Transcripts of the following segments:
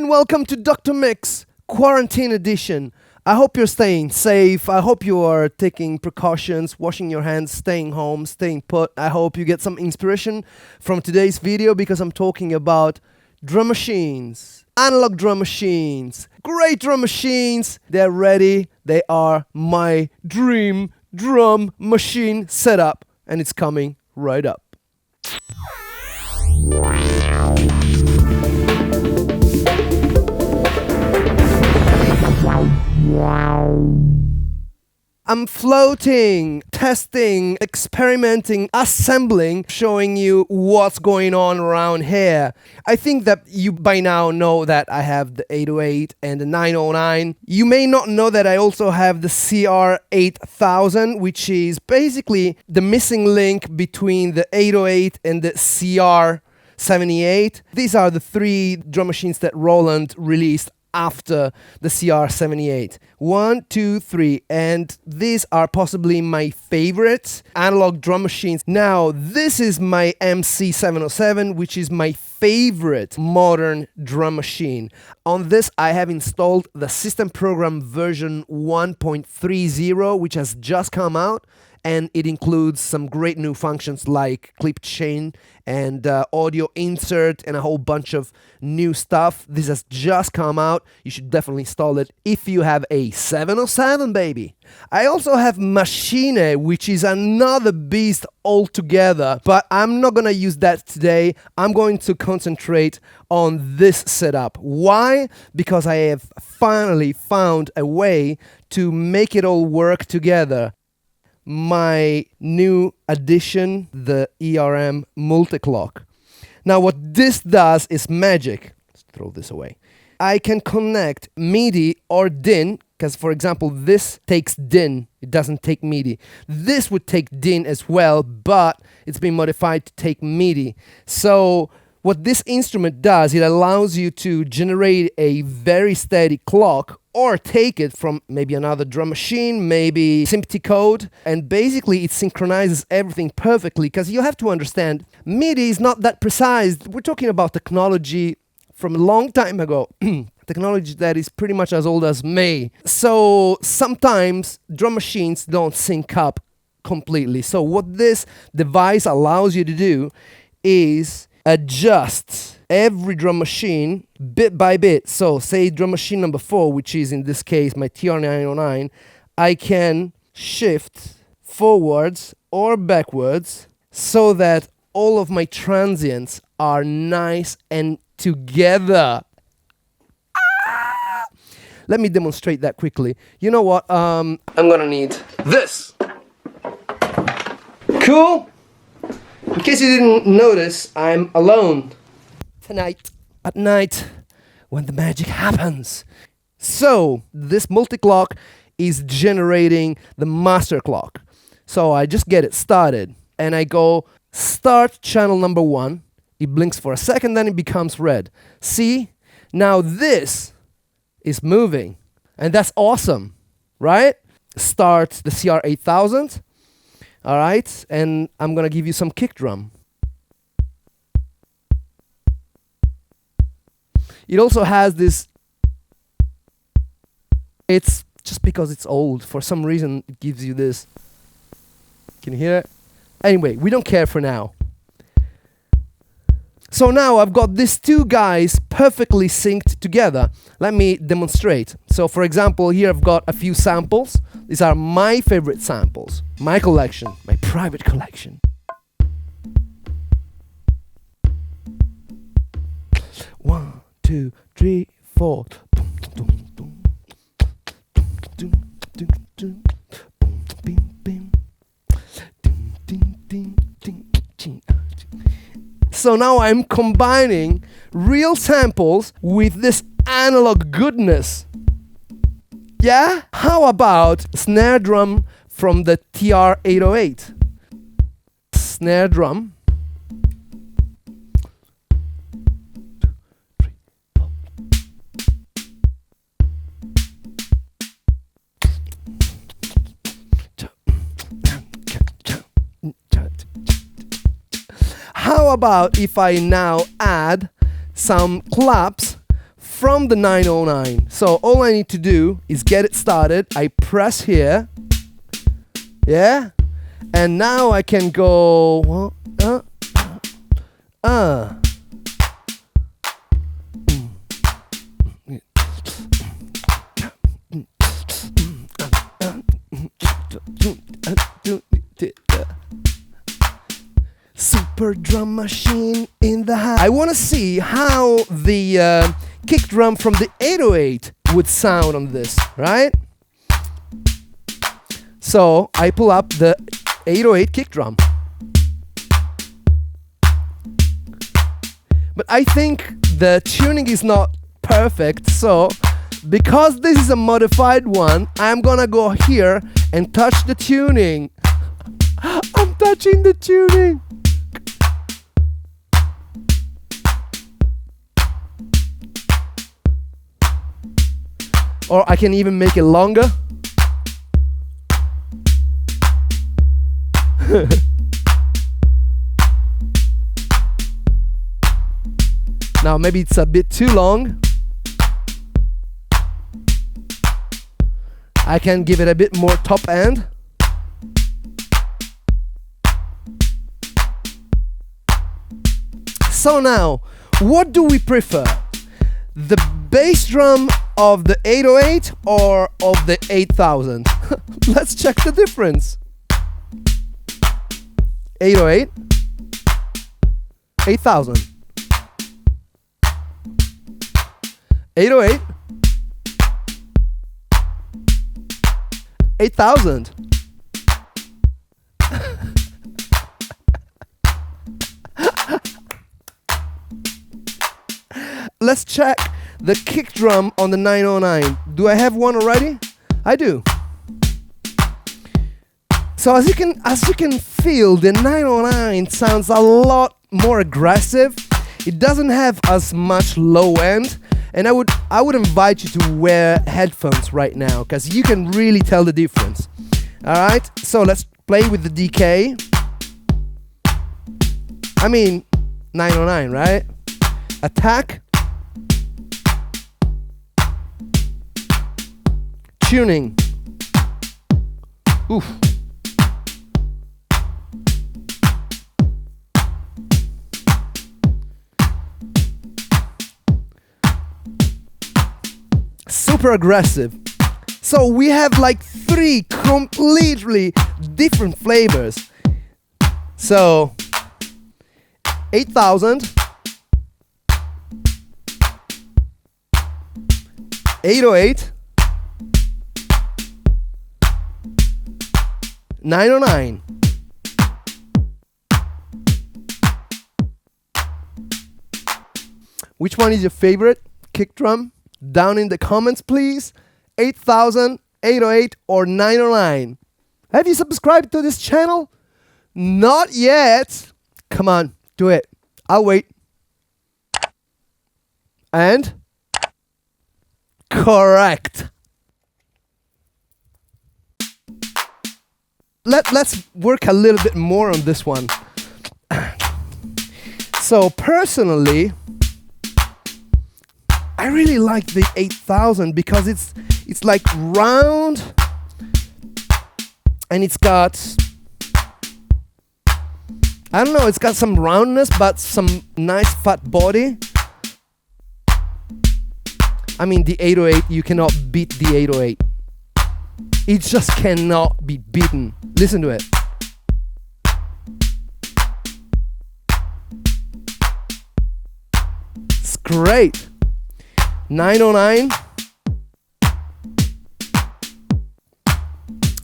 Welcome to Dr. Mix Quarantine Edition. I hope you're staying safe. I hope you are taking precautions, washing your hands, staying home, staying put. I hope you get some inspiration from today's video because I'm talking about drum machines, analog drum machines, great drum machines. They're ready. They are my dream drum machine setup, and it's coming right up. I'm floating, testing, experimenting, assembling, showing you what's going on around here. I think that you by now know that I have the 808 and the 909. You may not know that I also have the CR-8000, which is basically the missing link between the 808 and the CR-78. These are the three drum machines that Roland released after the CR-78. 1, 2, 3, and these are possibly my favorite analog drum machines. Now, this is my MC707, which is my favorite modern drum machine. On this, I have installed the system program version 1.30, which has just come out, and it includes some great new functions like clip chain and audio insert and a whole bunch of new stuff. This has just come out. You should definitely install it if you have a 707, baby. I also have Machine, which is another beast altogether, but I'm not gonna use that today. I'm going to concentrate on this setup. Why? Because I have finally found a way to make it all work together. My new addition, the ERM Multiclock. Now what this does is magic. Let's throw this away. I can connect MIDI or DIN, because for example this takes DIN, it doesn't take MIDI. This would take DIN as well, but it's been modified to take MIDI. So what this instrument does, it allows you to generate a very steady clock or take it from maybe another drum machine, maybe SMPTE code, and basically it synchronizes everything perfectly, because you have to understand, MIDI is not that precise. We're talking about technology from a long time ago, technology that is pretty much as old as me. So sometimes drum machines don't sync up completely. So what this device allows you to do is adjust every drum machine bit by bit. So say drum machine number 4, which is in this case my TR-909, I can shift forwards or backwards so that all of my transients are nice and together. Let me demonstrate that quickly. You know what? I'm gonna need this. Cool? In case you didn't notice, I'm alone tonight, at night, when the magic happens. So, this multi-clock is generating the master clock. So I just get it started, and I go start channel number 1. It blinks for a second, then it becomes red. See? Now this is moving, and that's awesome, right? Start the CR-8000. All right, and I'm gonna give you some kick drum. It also has this, it's just because it's old, for some reason it gives you this. Can you hear it? Anyway, we don't care for now. So now I've got these two guys perfectly synced together. Let me demonstrate. So for example, here I've got a few samples. These are my favorite samples, my collection, my private collection. One, two, three, four. So now I'm combining real samples with this analog goodness. Yeah? How about snare drum from the TR-808? Snare drum. about if I now add some claps from the 909? So all I need to do is get it started. I press here, yeah, and now I can go super drum machine in the house. I want to see how the kick drum from the 808 would sound on this, right? So I pull up the 808 kick drum. But I think the tuning is not perfect, so because this is a modified one, I'm gonna go here and touch the tuning. I'm touching the tuning. Or I can even make it longer. Now maybe it's a bit too long. I can give it a bit more top end. So now, what do we prefer? The bass drum of the 808 or of the 8000? Let's check the difference. 808, 8000. 808, 8000. Let's check the kick drum on the 909. Do I have one already? I do. So as you can feel, the 909 sounds a lot more aggressive. It doesn't have as much low end, and I would invite you to wear headphones right now because you can really tell the difference. All right, so let's play with the DK. I mean 909, right? Attack. Tuning. Oof. Super aggressive. So we have like 3 completely different flavors. So 8000, 808, 909. Which one is your favorite kick drum? Down in the comments, please. 8000, 808, or 909. Have you subscribed to this channel? Not yet. Come on, do it. I'll wait. And correct. Let's work a little bit more on this one. So personally, I really like the 8000 because it's like round and it's got, I don't know, it's got some roundness but some nice fat body. I mean, the 808, you cannot beat the 808. It just cannot be beaten. Listen to it. It's great. 909.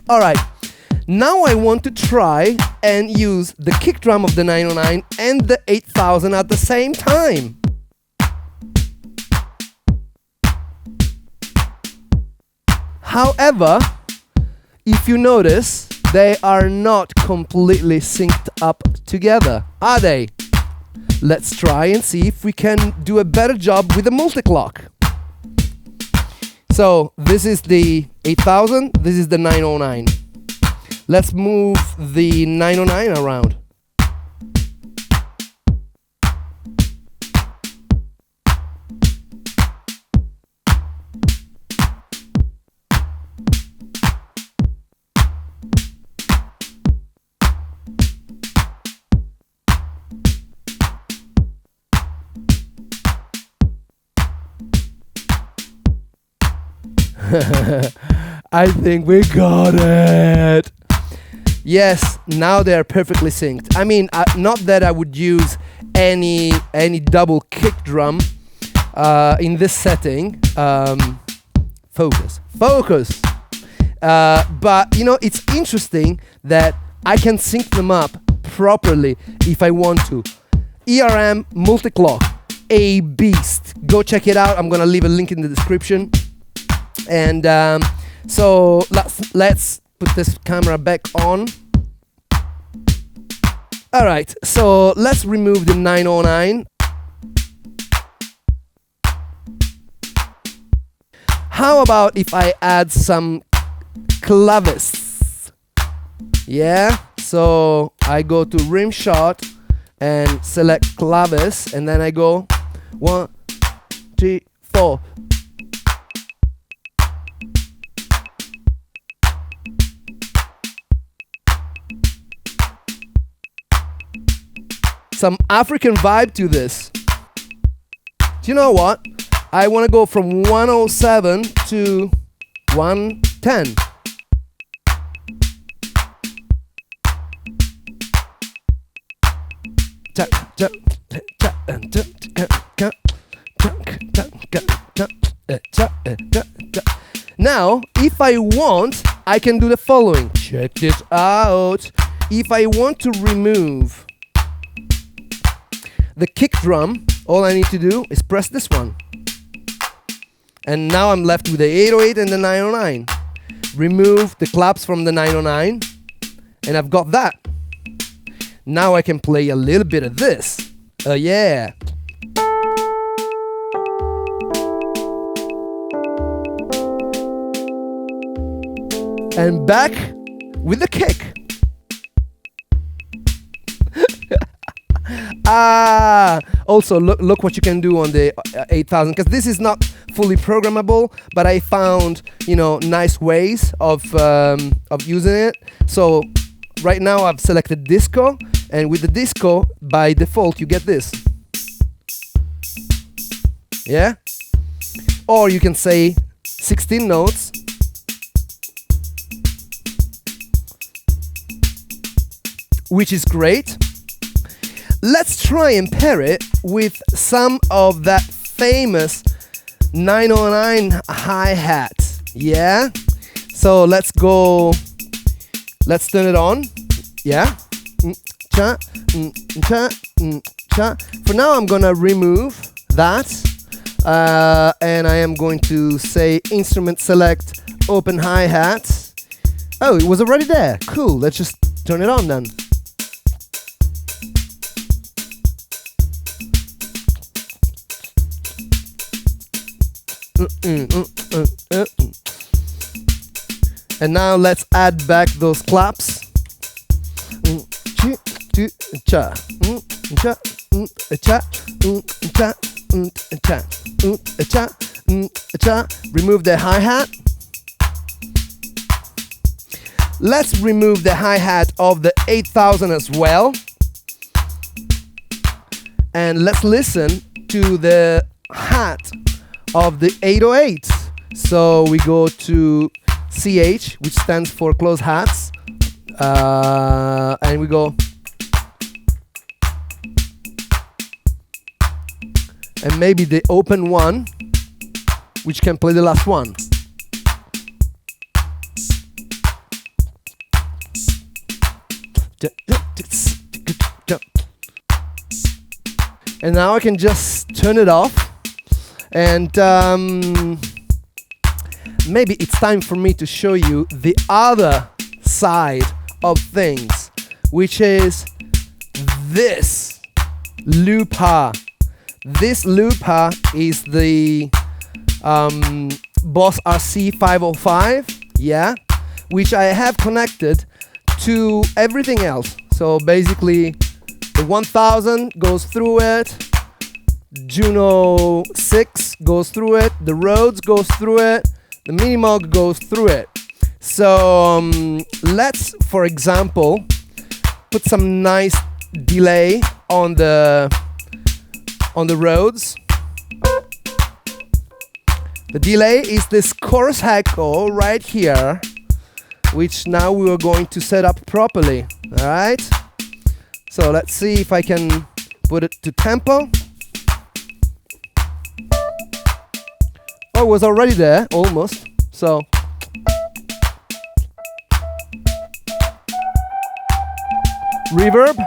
All right. Now I want to try and use the kick drum of the 909 and the 8000 at the same time. However, if you notice, they are not completely synced up together, are they? Let's try and see if we can do a better job with the multiclock. So this is the 8000, this is the 909. Let's move the 909 around. I think we got it. Yes, now they are perfectly synced. I mean, not that I would use any double kick drum in this setting. Focus. But you know, it's interesting that I can sync them up properly if I want to. ERM Multiclock, a beast. Go check it out. I'm gonna leave a link in the description. And so let's put this camera back on. All right, so let's remove the 909. How about if I add some clavis? Yeah, so I go to rim shot and select clavis, and then I go 1, 2, 4. Some African vibe to this. Do you know what? I want to go from 107 to 110. Now, if I want, I can do the following. Check this out. If I want to remove the kick drum, all I need to do is press this one. And now I'm left with the 808 and the 909. Remove the claps from the 909, and I've got that. Now I can play a little bit of this. Yeah. And back with the kick. Also look what you can do on the 8000, because this is not fully programmable, but I found, you know, nice ways of using it. So right now I've selected disco, and with the disco by default you get this. Yeah? Or you can say 16 notes. Which is great. Let's try and pair it with some of that famous 909 hi-hat. Yeah? So let's go, let's turn it on. Yeah? For now I'm gonna remove that, and I am going to say instrument select open hi-hat. Oh, it was already there. Cool, let's just turn it on then. And now let's add back those claps. Remove the hi-hat. Let's remove the hi-hat of the 8000 as well. And let's listen to the hat of the 808. So we go to CH, which stands for close hats, and we go, and maybe the open one, which can play the last one. And now I can just turn it off. And maybe it's time for me to show you the other side of things, which is this looper. This looper is the Boss RC505, yeah, which I have connected to everything else. So basically, the 1000 goes through it. Juno 6 goes through it, the Rhodes goes through it, the Minimoog goes through it. So let's, for example, put some nice delay on the Rhodes. The delay is this chorus echo right here, which now we are going to set up properly. All right. So let's see if I can put it to tempo. Oh, it was already there, almost. So reverb.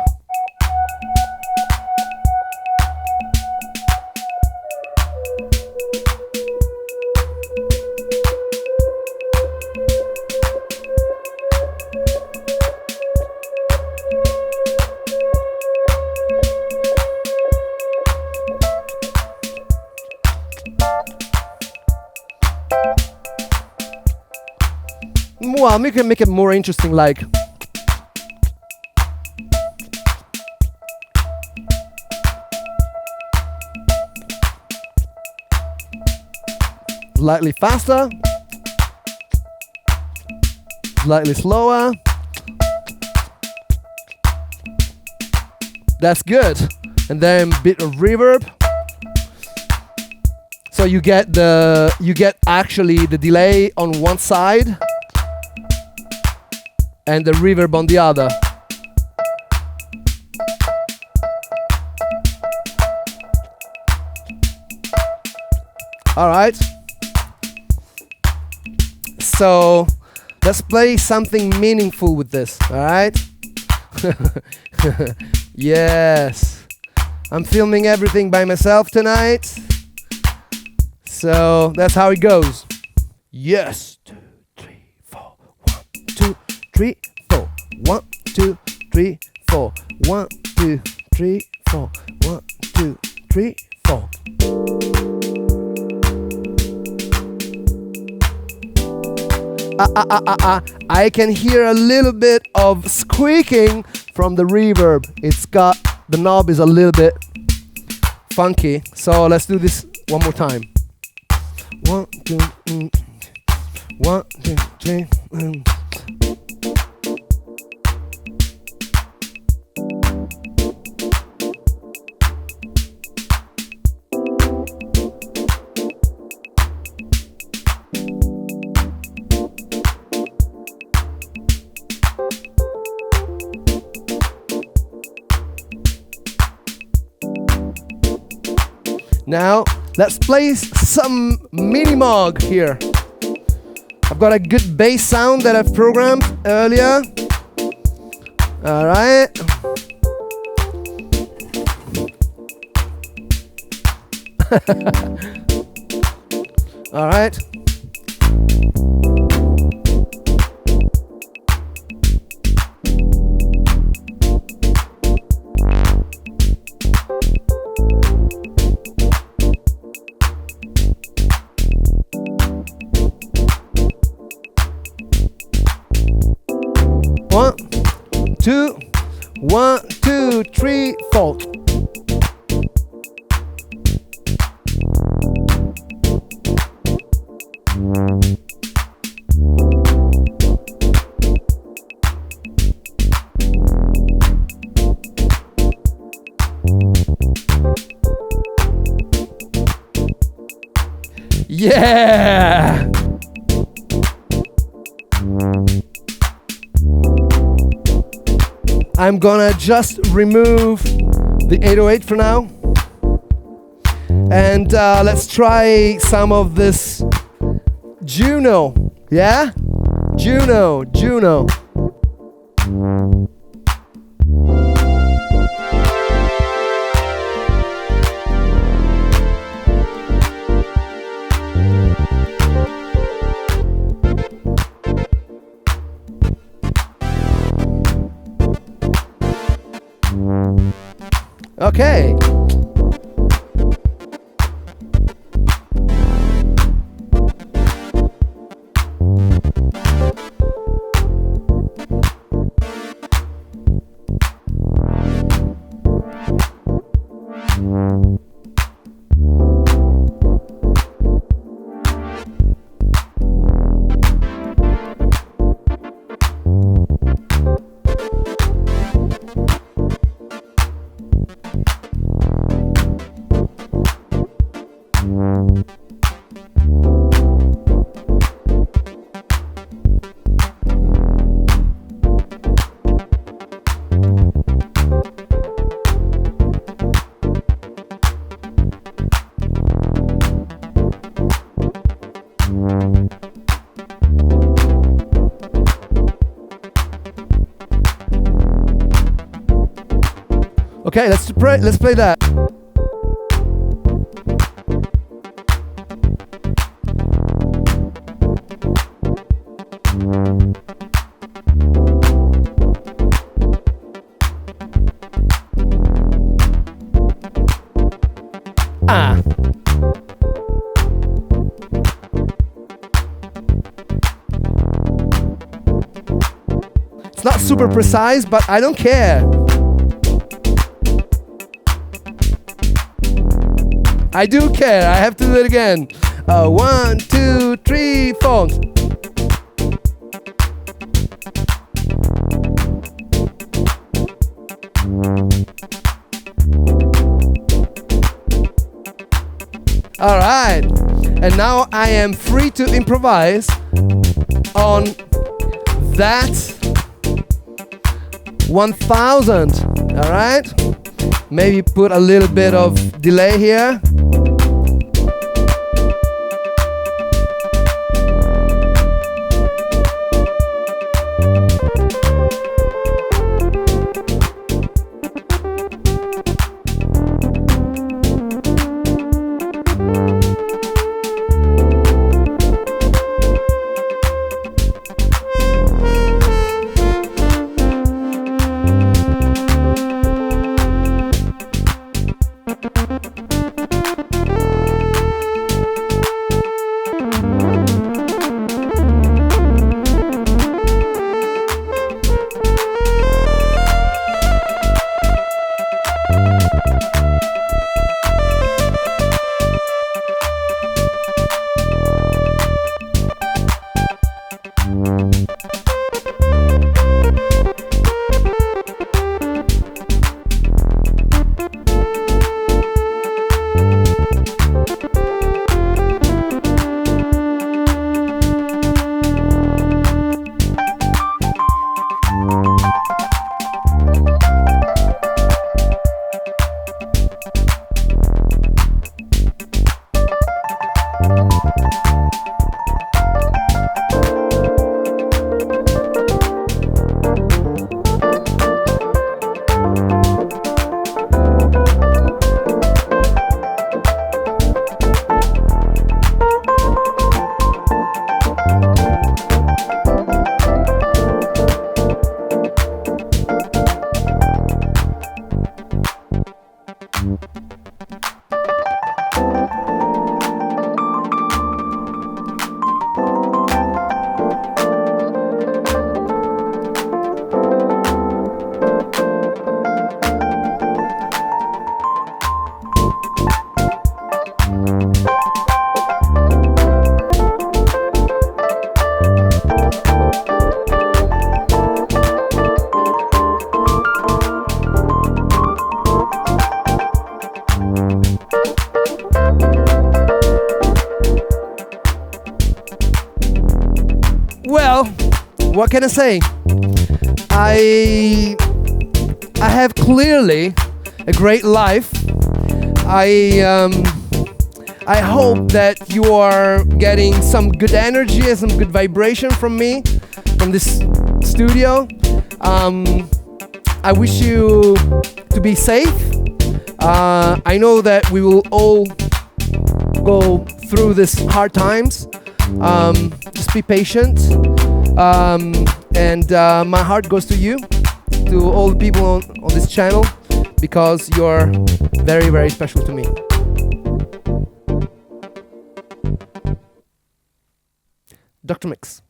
Well, we can make it more interesting, like slightly faster, slightly slower. That's good. And then a bit of reverb. So you get actually the delay on one side and the reverb on the other. All right. So let's play something meaningful with this. All right. Yes. I'm filming everything by myself tonight. So that's how it goes. Yes. 2, 3, 4. 1, 2, 3, 4. 1, 2, 3, 4. 1, 2, 3, 4. 1, 2, 3, 4. I can hear a little bit of squeaking from the reverb. It's got, the knob is a little bit funky. So let's do this one more time. 1, 2, 1, 2, 3. Now, let's play some mini-mog here. I've got a good bass sound that I've programmed earlier. All right. All right. One, two, 1, 2, 3, 4. Yeah! I'm gonna just remove the 808 for now. And let's try some of this Juno. Yeah? Juno. Okay. Okay, let's play that. Ah. It's not super precise, but I don't care. I do care. I have to do it again. 1, 2, 3, 4. All right. And now I am free to improvise on that 1000. All right. Maybe put a little bit of delay here. Well, what can I say? I have clearly a great life. I hope that you are getting some good energy and some good vibration from me, from this studio. I wish you to be safe. I know that we will all go through these hard times. Just be patient. And my heart goes to you, to all the people on this channel, because you're very, very special to me. Dr. Mix.